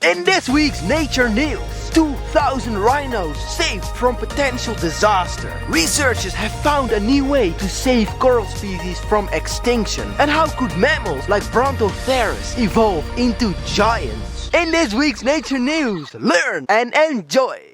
In this week's Nature News, 2,000 rhinos saved from potential disaster. Researchers have found a new way to save coral species from extinction. And how could mammals like Brontotherium evolve into giants? In this week's Nature News, learn and enjoy!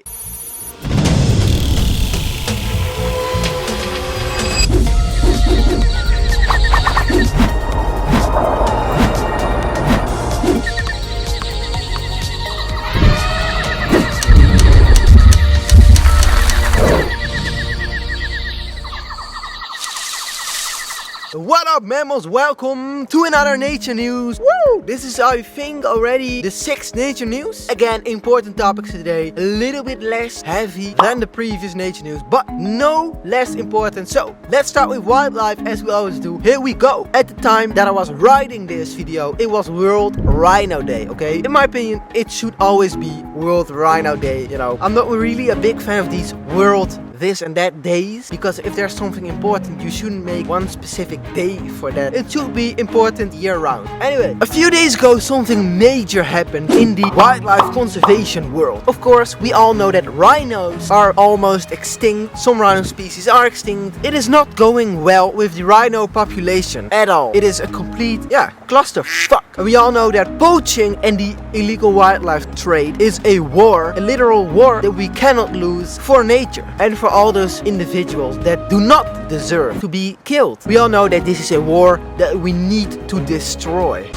What up, mammals? Welcome to another Nature News. Woo! This is, I think, already the 6th Nature News. Again, important topics today. A little bit less heavy than the previous Nature News, but no less important. So, let's start with wildlife as we always do. Here we go. At the time that I was writing this video, it was World Rhino Day, okay? In my opinion, it should always be World Rhino Day, you know. I'm not really a big fan of these world this and that days, because if there's something important, you shouldn't make one specific day for that. It should be important year round. Anyway, a few days ago something major happened in the wildlife conservation world. Of course, we all know that rhinos are almost extinct. Some rhino species are extinct. It is not going well with the rhino population at all. It is a complete, clusterfuck. And we all know that poaching and the illegal wildlife trade is a war, a literal war that we cannot lose for nature and for all those individuals that do not deserve to be killed. We all know that this is a war that we need to destroy.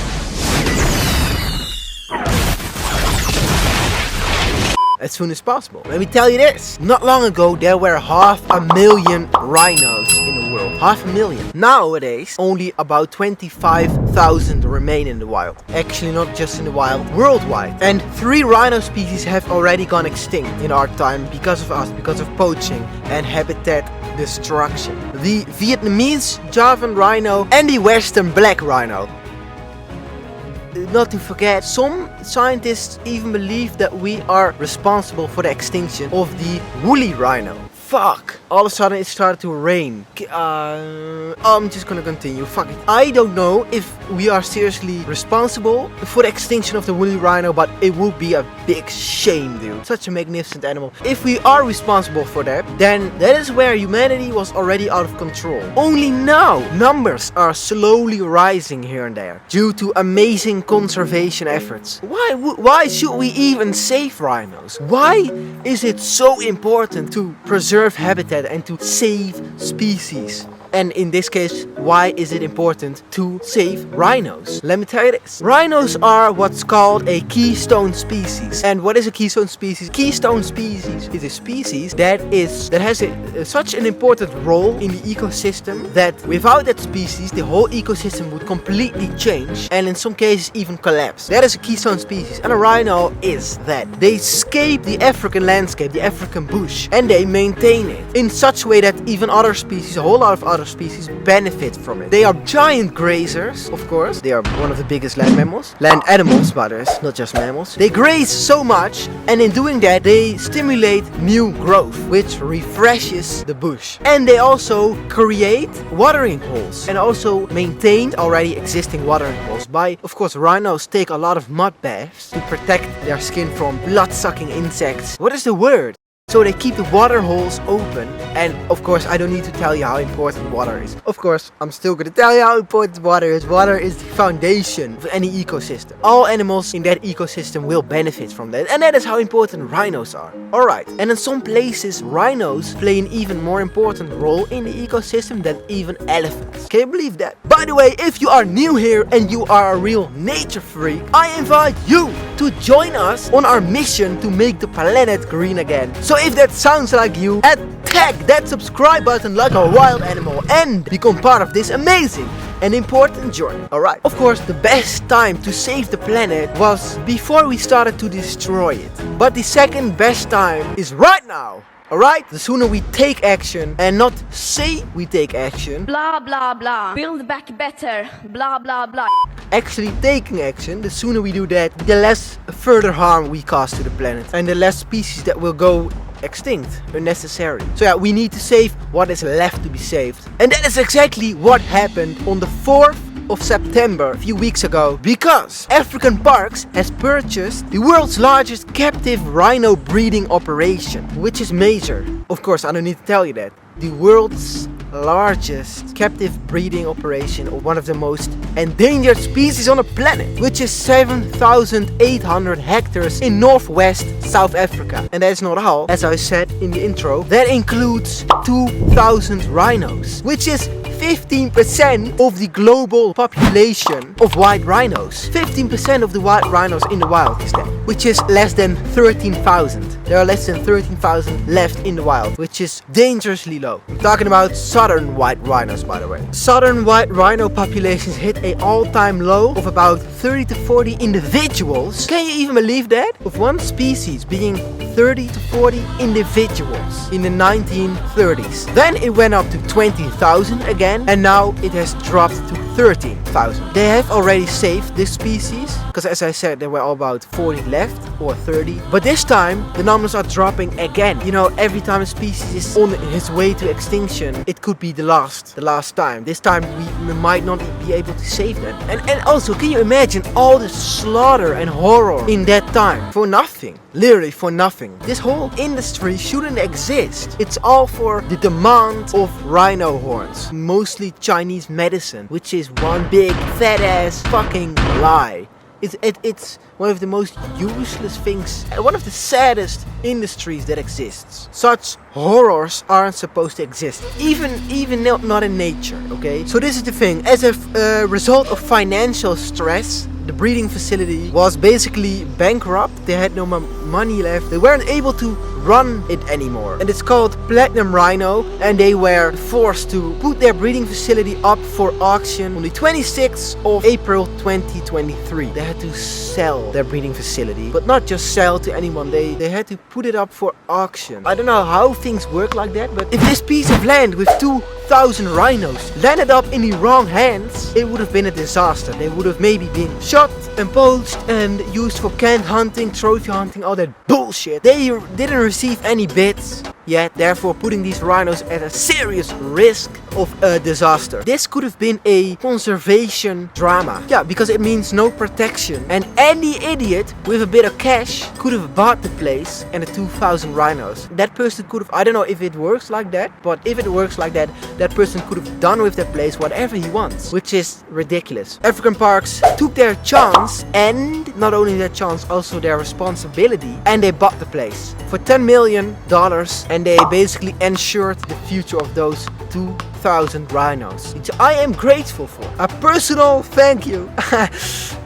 As soon as possible. Let me tell you this. Not long ago there were 500,000 rhinos in the world. 500,000. Nowadays only about 25,000 remain in the wild. Actually not just in the wild, worldwide. And 3 rhino species have already gone extinct in our time because of us, because of poaching and habitat destruction. The Vietnamese Javan rhino and the Western black rhino. Not to forget, some scientists even believe that we are responsible for the extinction of the woolly rhino. Fuck! All of a sudden it started to rain. I'm just gonna continue. Fuck it. I don't know if we are seriously responsible for the extinction of the woolly rhino, but it would be a big shame, dude. Such a magnificent animal. If we are responsible for that, then that is where humanity was already out of control. Only now, numbers are slowly rising here and there due to amazing conservation efforts. Why should we even save rhinos? Why is it so important to preserve habitat and to save species? And in this case, why is it important to save rhinos? Let me tell you this. Rhinos are what's called a keystone species. And what is a keystone species? Keystone species is a species that has such an important role in the ecosystem that without that species, the whole ecosystem would completely change and in some cases even collapse. That is a keystone species. And a rhino is that. They scape the African landscape, the African bush, and they maintain it in such a way that even other species, a whole lot of other species benefit from it. They are giant grazers, of course. They are one of the biggest land animals, but not just mammals. They graze so much, and in doing that they stimulate new growth, which refreshes the bush. And they also create watering holes and also maintain already existing watering holes by, of course, rhinos take a lot of mud baths to protect their skin from blood-sucking insects. What is the word? So they keep the water holes open, and of course I don't need to tell you how important water is. Of course, I'm still gonna tell you how important water is. Water is the foundation of any ecosystem. All animals in that ecosystem will benefit from that, and that is how important rhinos are. Alright, and in some places rhinos play an even more important role in the ecosystem than even elephants. Can you believe that? By the way, if you are new here and you are a real nature freak, I invite you to join us on our mission to make the planet green again. So if that sounds like you, attack that subscribe button like a wild animal and become part of this amazing and important journey. Alright, of course the best time to save the planet was before we started to destroy it. But the second best time is right now. Alright? The sooner we take action and not say we take action. Blah blah blah. Build back better. Blah blah blah. Actually taking action, the sooner we do that, the less further harm we cause to the planet. And the less species that will go extinct, unnecessary. So yeah, we need to save what is left to be saved. And that is exactly what happened on the 4th of September a few weeks ago because African Parks has purchased the world's largest captive rhino breeding operation, which is major. Of course, I don't need to tell you that. The world's largest captive breeding operation of one of the most endangered species on the planet, which is 7,800 hectares in northwest South Africa. And that's not all, as I said in the intro, that includes 2,000 rhinos, which is 15% of the global population of white rhinos. 15% of the white rhinos in the wild is that, which is less than 13,000. There are less than 13,000 left in the wild, which is dangerously low. I'm talking about southern white rhinos, by the way. Southern white rhino populations hit an all-time low of about 30 to 40 individuals. Can you even believe that? Of one species being 30 to 40 individuals in the 1930s. Then it went up to 20,000 again, and now it has dropped to 13,000. They have already saved this species, because as I said, there were about 40 left, or 30. But this time, the numbers are dropping again. You know, every time a species is on its way to extinction, it could be the last time. This time, we might not be able to save them. And also, can you imagine all the slaughter and horror in that time? For nothing. Literally for nothing. This whole industry shouldn't exist. It's all for the demand of rhino horns. Mostly Chinese medicine, which is one big fat ass fucking lie. It's one of the most useless things, one of the saddest industries that exists. Such horrors aren't supposed to exist, even not in nature, okay? So this is the thing, as a result of financial stress, the breeding facility was basically bankrupt. They had no money left. They weren't able to run it anymore. And it's called Platinum Rhino, and they were forced to put their breeding facility up for auction on the 26th of April 2023. They had to sell their breeding facility, but not just sell to anyone. They had to put it up for auction. I don't know how things work like that, but if this piece of land with 2,000 rhinos landed up in the wrong hands, it would have been a disaster. They would have maybe been shot and poached and used for canned hunting, trophy hunting, all that bullshit. They didn't receive any bids yet, therefore putting these rhinos at a serious risk of a disaster. This could have been a conservation drama. Yeah, because it means no protection, and any idiot with a bit of cash could have bought the place and the 2,000 rhinos. That person could have, I don't know if it works like that, but if it works like that, that person could have done with that place whatever he wants, which is ridiculous. African Parks took their chance, and not only their chance, also their responsibility, and they bought the place for $10 million, and they basically ensured the future of those 2,000 rhinos, which I am grateful for. A personal thank you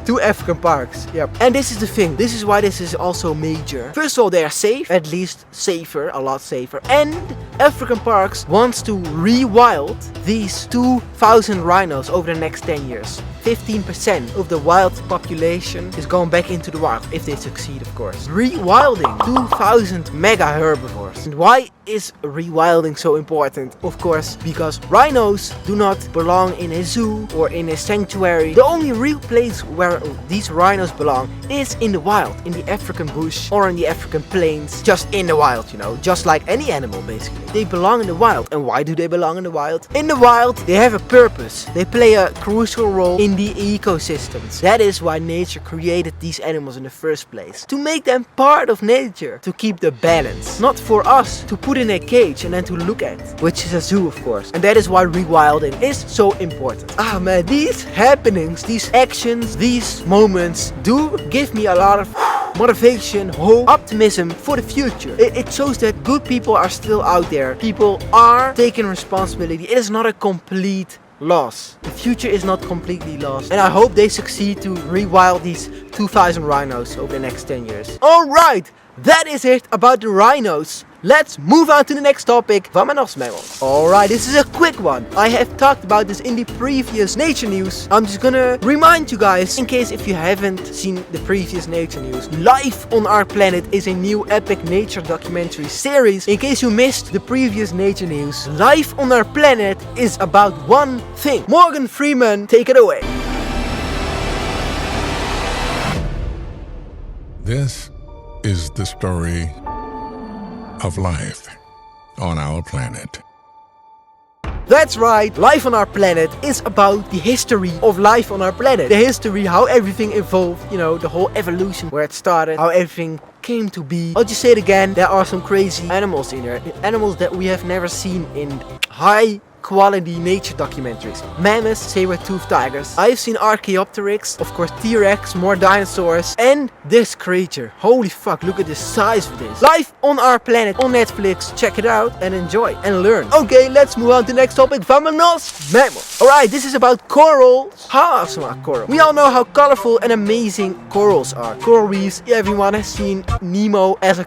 to African Parks. Yep. And this is the thing. This is why this is also major. First of all, they are safe, at least safer, a lot safer. And African Parks wants to rewild these 2,000 rhinos over the next 10 years. 15% of the wild population is going back into the wild, if they succeed, of course. Rewilding 2,000 mega herbivores. And why is rewilding so important? Of course, because rhinos do not belong in a zoo or in a sanctuary. The only real place where these rhinos belong is in the wild, in the African bush or in the African plains, just in the wild, you know, just like any animal basically. They belong in the wild. And why do they belong in the wild? In the wild, they have a purpose. They play a crucial role in the ecosystems. That is why nature created these animals in the first place. To make them part of nature, to keep the balance. Not for us to put in a cage and then to look at, which is a zoo, of course. And that is why rewilding is so important. Ah man, these happenings, these actions, these moments do give me a lot of motivation, hope, optimism for the future. It shows that good people are still out there. People are taking responsibility. It is not a complete loss. The future is not completely lost. And I hope they succeed to rewild these 2,000 rhinos over the next 10 years. Alright, that is it about the rhinos. Let's move on to the next topic. Alright, this is a quick one. I have talked about this in the previous nature news. I'm just gonna remind you guys, in case if you haven't seen the previous nature news. Life on Our Planet is a new epic nature documentary series. In case you missed the previous nature news, Life on Our Planet is about one thing. Morgan Freeman, take it away. This is the story of life on our planet. That's right, life on our planet is about the history of life on our planet. The history, how everything evolved, you know, the whole evolution, where it started, how everything came to be. I'll just say it again, there are some crazy animals in there. Animals that we have never seen in high quality nature documentaries. Mammoths, saber-toothed tigers. I've seen Archaeopteryx, of course T-Rex, more dinosaurs, and this creature. Holy fuck, look at the size of this. Life on our planet on Netflix. Check it out and enjoy and learn. Okay, let's move on to the next topic. Vámonos, mammals. Alright, this is about corals. How awesome are corals? We all know how colorful and amazing corals are. Coral reefs, everyone has seen Nemo as a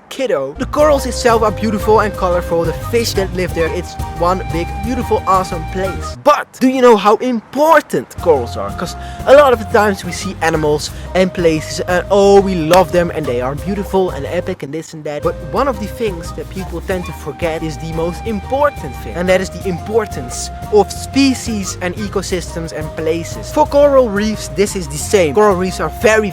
kiddo. The corals itself are beautiful and colorful. The fish that live there, it's one big beautiful awesome place. But do you know how important corals are? Because a lot of the times we see animals and places and oh, we love them and they are beautiful and epic and this and that, but one of the things that people tend to forget is the most important thing, and that is the importance of species and ecosystems and places. For coral reefs this is the same. Coral reefs are very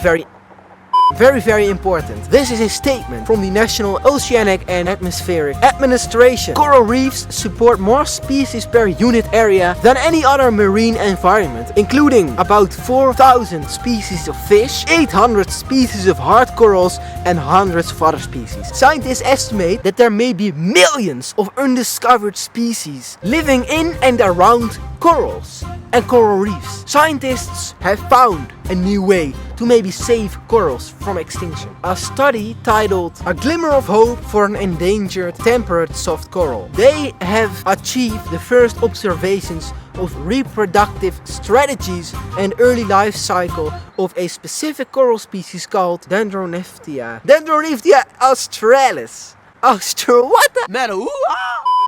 important. This is a statement from the National Oceanic and Atmospheric Administration. Coral reefs support more species per unit area than any other marine environment, including about 4,000 species of fish, 800 species of hard corals, and hundreds of other species. Scientists estimate that there may be millions of undiscovered species living in and around corals and coral reefs. Scientists have found a new way to maybe save corals from extinction. A study titled "A Glimmer of Hope for an Endangered Temperate Soft Coral." They have achieved the first observations of reproductive strategies and early life cycle of a specific coral species called Dendroniftia australis. What the?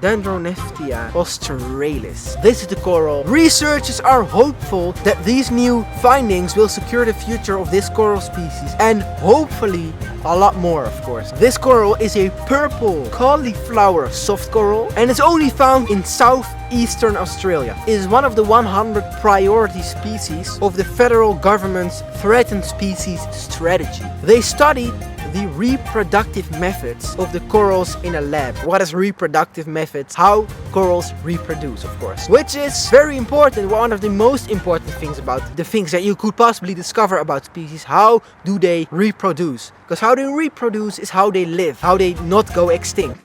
Dendroniftia australis. This is the coral. Researchers are hopeful that these new findings will secure the future of this coral species and hopefully a lot more, of course. This coral is a purple cauliflower soft coral and is only found in southeastern Australia. It is one of the 100 priority species of the federal government's threatened species strategy. They studied the reproductive methods of the corals in a lab. What is reproductive methods? How corals reproduce, of course. Which is very important, one of the most important things about the things that you could possibly discover about species. How do they reproduce? Because how they reproduce is how they live, how they not go extinct.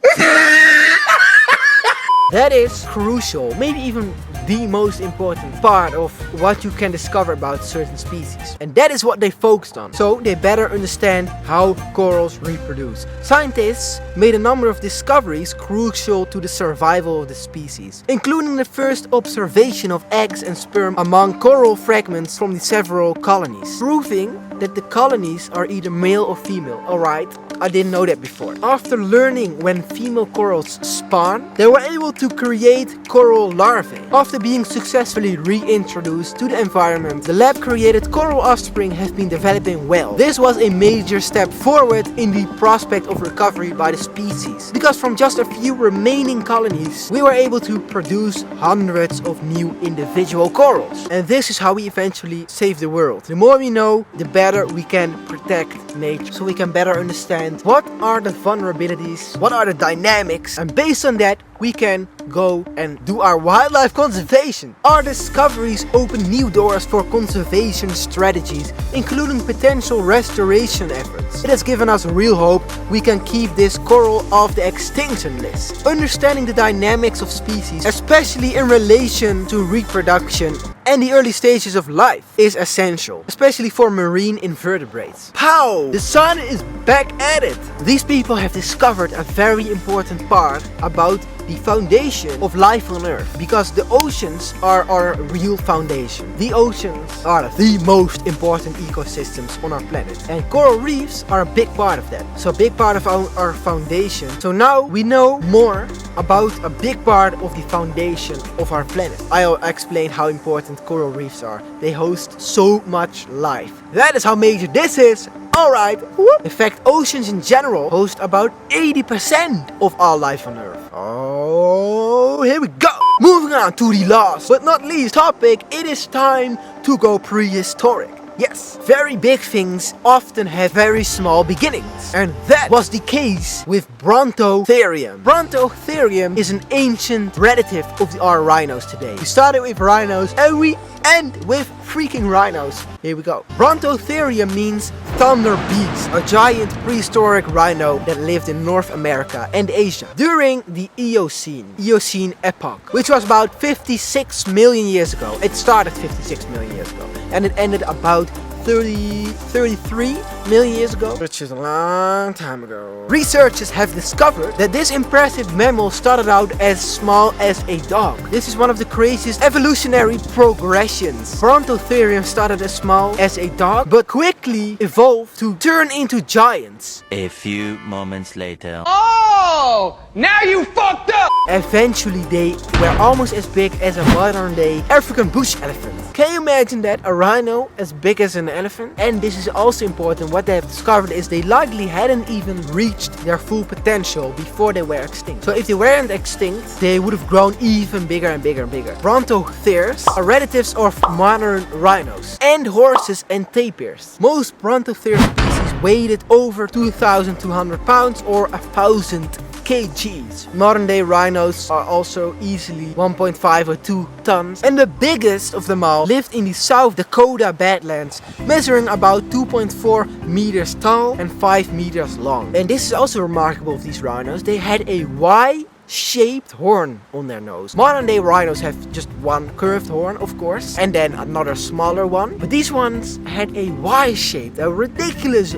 That is crucial, maybe even the most important part of what you can discover about certain species. And that is what they focused on. So they better understand how corals reproduce. Scientists made a number of discoveries crucial to the survival of the species, including the first observation of eggs and sperm among coral fragments from the several colonies, proving that the colonies are either male or female. Alright, I didn't know that before. After learning when female corals spawn, they were able to create coral larvae. After being successfully reintroduced to the environment, the lab created coral offspring have been developing well. This was a major step forward in the prospect of recovery by the species, because from just a few remaining colonies, we were able to produce hundreds of new individual corals. And this is how we eventually save the world. The more we know, the better we can protect nature, so we can better understand what are the vulnerabilities, what are the dynamics, and based on that we can go and do our wildlife conservation. Our discoveries open new doors for conservation strategies, including potential restoration efforts. It has given us real hope we can keep this coral off the extinction list. Understanding the dynamics of species, especially in relation to reproduction and the early stages of life, is essential, especially for marine invertebrates. Pow! The sun is back at it! These people have discovered a very important part about the foundation of life on Earth, because the oceans are our real foundation. The oceans are the most important ecosystems on our planet, and coral reefs are a big part of that. So a big part of our foundation. So now we know more about a big part of the foundation of our planet. I'll explain how important coral reefs are. They host so much life. That is how major this is. Alright. In fact, oceans in general host about 80% of all life on Earth. Oh, here we go. Moving on to the last but not least topic, it is time to go prehistoric. Yes, very big things often have very small beginnings. And that was the case with Brontotherium. Brontotherium is an ancient relative of our rhinos today. We started with rhinos and we end with freaking rhinos. Here we go. Brontotherium means thunder beast, a giant prehistoric rhino that lived in North America and Asia during the Eocene epoch, which was about 56 million years ago. It started 56 million years ago and it ended about 33 million years ago, which is a long time ago. Researchers have discovered that this impressive mammal started out as small as a dog. This is one of the craziest evolutionary progressions. Brontotherium started as small as a dog, but quickly evolved to turn into giants. A few moments later. Oh, now you fucked up! Eventually they were almost as big as a modern day African bush elephant. Can you imagine that? A rhino as big as an elephant? And this is also important. What they have discovered is they likely hadn't even reached their full potential before they were extinct. So if they weren't extinct, they would have grown even bigger and bigger and bigger. Brontotheriums are relatives of modern rhinos and horses and tapirs. Most Brontotherium species weighed over 2,200 pounds or 1,000 kgs. Modern day rhinos are also easily 1.5 or 2 tons, and the biggest of them all lived in the South Dakota Badlands, measuring about 2.4 meters tall and 5 meters long. And this is also remarkable of these rhinos. They had a Y-shaped horn on their nose. Modern day rhinos have just one curved horn, of course, and then another smaller one, but these ones had a Y-shaped, a ridiculous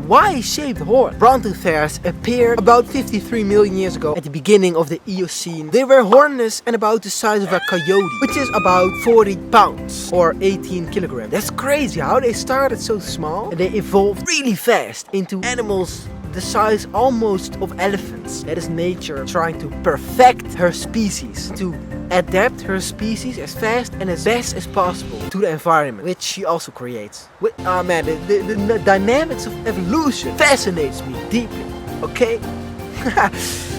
Y-shaped horn. Brontotheriums appeared about 53 million years ago at the beginning of the Eocene. They were hornless and about the size of a coyote, which is about 40 pounds or 18 kilograms. That's crazy how they started so small and they evolved really fast into animals the size almost of elephants. That is nature trying to perfect her species, to adapt her species as fast and as best as possible to the environment, which she also creates. Man, the dynamics of evolution fascinates me deeply, okay?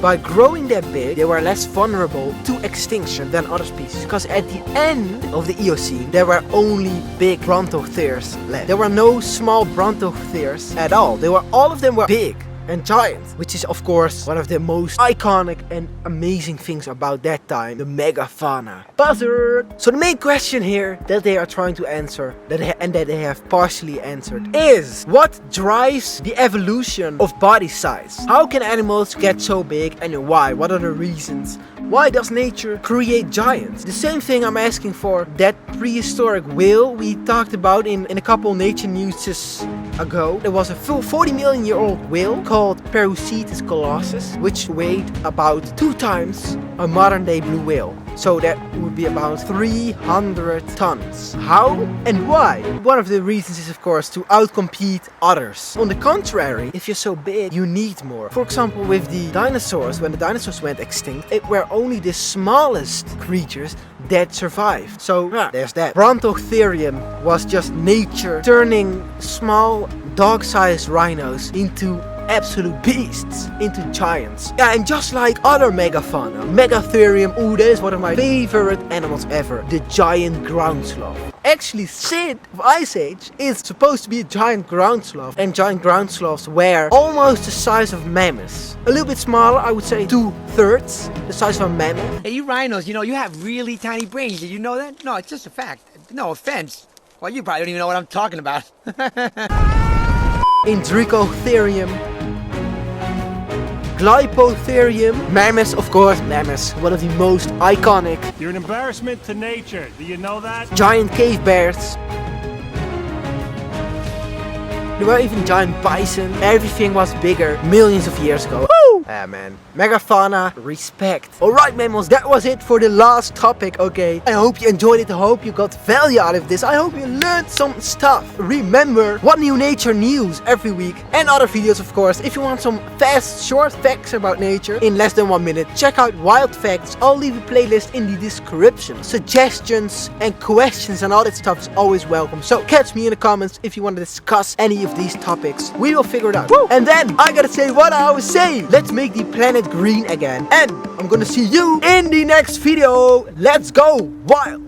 By growing that big, they were less vulnerable to extinction than other species, because at the end of the Eocene, there were only big Brontotheriums left. There were no small Brontotheriums at all. All of them were big and giant, which is of course one of the most iconic and amazing things about that time, the mega-fauna. Buzzard! So the main question here that they are trying to answer, and that they have partially answered, is what drives the evolution of body size? How can animals get so big and why? What are the reasons? Why does nature create giants? The same thing I'm asking for that prehistoric whale we talked about in a couple nature newses ago. There was a full 40 million year old whale called Peruscetus colossus, which weighed about 2 times a modern day blue whale. So that would be about 300 tons. How and why? One of the reasons is of course to outcompete others. On the contrary, if you're so big, you need more. For example, with the dinosaurs, when the dinosaurs went extinct, it were only the smallest creatures that survived. So there's that. Brontotherium was just nature turning small dog-sized rhinos into absolute beasts, into giants. Yeah, and just like other mega-fauna, Megatherium, ooh, that is one of my favorite animals ever, the giant ground sloth. Actually, Sid of Ice Age is supposed to be a giant ground sloth, and giant ground sloths were almost the size of mammoths. A little bit smaller, I would say 2/3 the size of a mammoth. Hey, you rhinos, you know, you have really tiny brains. Did you know that? No, it's just a fact. No offense. Well, you probably don't even know what I'm talking about. Indricotherium, Glypotherium, mammoths, of course, mammoths, one of the most iconic. You're an embarrassment to nature. Do you know that? Giant cave bears. There were even giant bison. Everything was bigger millions of years ago. Woo! Ah man. Megafauna, respect. Alright mammals, that was it for the last topic, okay? I hope you enjoyed it. I hope you got value out of this. I hope you learned some stuff. Remember, what new nature news every week. And other videos of course. If you want some fast, short facts about nature in less than 1 minute, check out Wild Facts. I'll leave a playlist in the description. Suggestions and questions and all that stuff is always welcome. So catch me in the comments if you want to discuss any of these topics. We will figure it out. Woo! And then I gotta say what I always say. Let's make the planet green again. And I'm gonna see you in the next video. Let's go wild.